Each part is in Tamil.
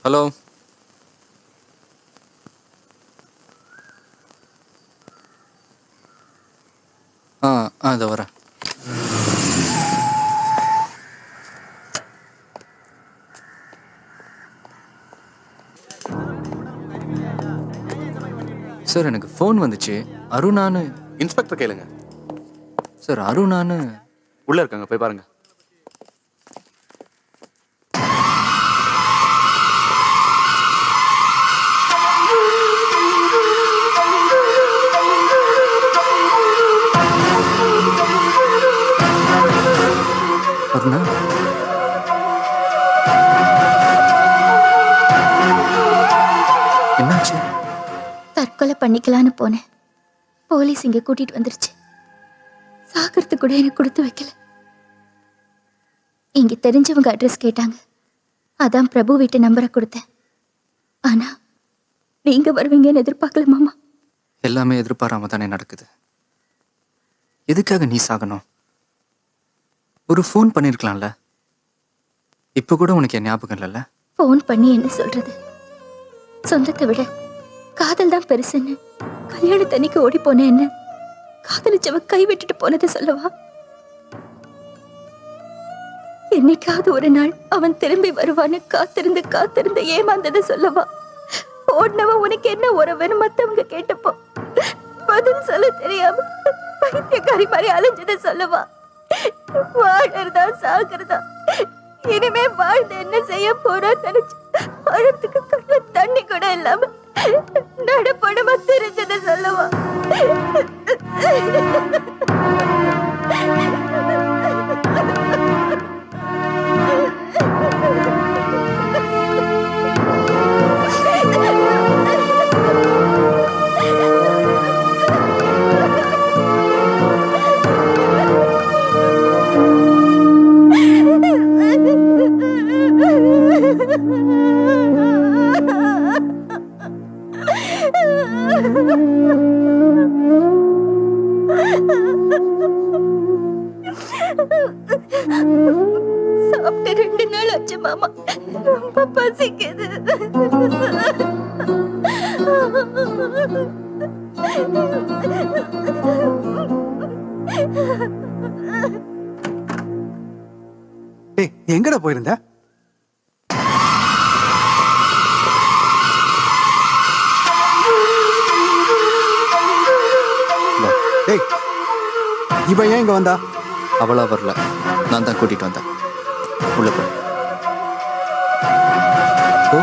ஹலோ. இதோ வரேன். சார் எனக்கு ஃபோன் வந்துச்சு. அருணான்னு. இன்ஸ்பெக்டர் கேளுங்க. சார் அருணான்னு. உள்ள இருக்காங்க, போய் பாருங்க. அருணா, என்னாச்சு? தற்கொலை பண்ணிக்கலான்னு போனேன். போலீஸ் இங்க கூட்டிட்டு வந்துருச்சு. சாகிறதுக்கு கூட எனக்கு கொடுத்து வைக்கல. இங்க தெரிஞ்சவங்க அட்ரஸ் கேட்டாங்க. அதான் பிரபு வீட்டு நம்பரை கொடுத்தேன். ஆனா நீங்க வருவீங்கன்னு எதிர்பார்க்கல மாமா. எல்லாமே எதிர்பாராம தானே நடக்குது. எதுக்காக நீ சாகணும்? ஒரு ஃபோன் பண்ணிருக்கலாம்ல. இப்ப கூட உனக்கு என் ஞாபகம் இல்லைல்ல? போன் பண்ணி என்ன சொல்றது? சொந்தத்தை விட காதல் தான் பெருசுன்னு கல்யாணத்தன்னைக்கு ஓடி போனேன். என்ன காதலிச்சவ கை விட்டுட்டு போனதை சொல்லவா? என்னைக்காவது ஒரு நாள் அவன் திரும்பி வருவான்னு காத்திருந்து காத்திருந்து ஏமாந்ததை சொல்லவா? ஓடினவன் உனக்கு என்ன உறவுன்னு மத்தவங்க கேட்டப்போ பதில் சொல்ல தெரியாம பைத்தியக்காரி மாதிரி அலைஞ்சதை சொல்லவா? வாழறதா சாகிறதா? இனிமே வாழ்ந்து என்ன செய்ய போறா நினைச்சு அழத்துக்கு கண்ண தண்ணி கூட இல்லாம நடப்படமா தெரிஞ்சதை சொல்லவா? சாப்பிட்டு 2 நாள் ஆச்சு மாமா. ரொம்ப பசிக்குது. டேய், எங்கடா போயிருந்த? டேய், இவன் ஏன் இங்க வந்தா? அவளா வரல, நான் தான் கூட்டிட்டு வந்தேன். உள்ள போ. ஓ,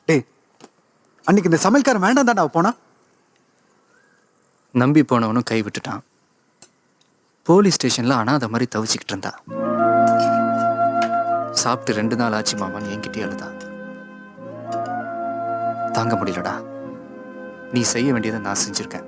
டேய், அன்னைக்கு இந்த சமையல்காரன் வேண்டாம் தான்டா போனா. நம்பி போனவனும் கை விட்டுட்டான். போலீஸ் ஸ்டேஷன்ல அனாதை மாதிரி தவிச்சுக்கிட்டு இருந்தா. சாப்பிட்டு 2 நாள் ஆச்சு மாமான்னு என்கிட்டயே அழுதா. தாங்க முடியலடா. நீ செய்ய வேண்டியதை நான் செஞ்சிருக்கேன்.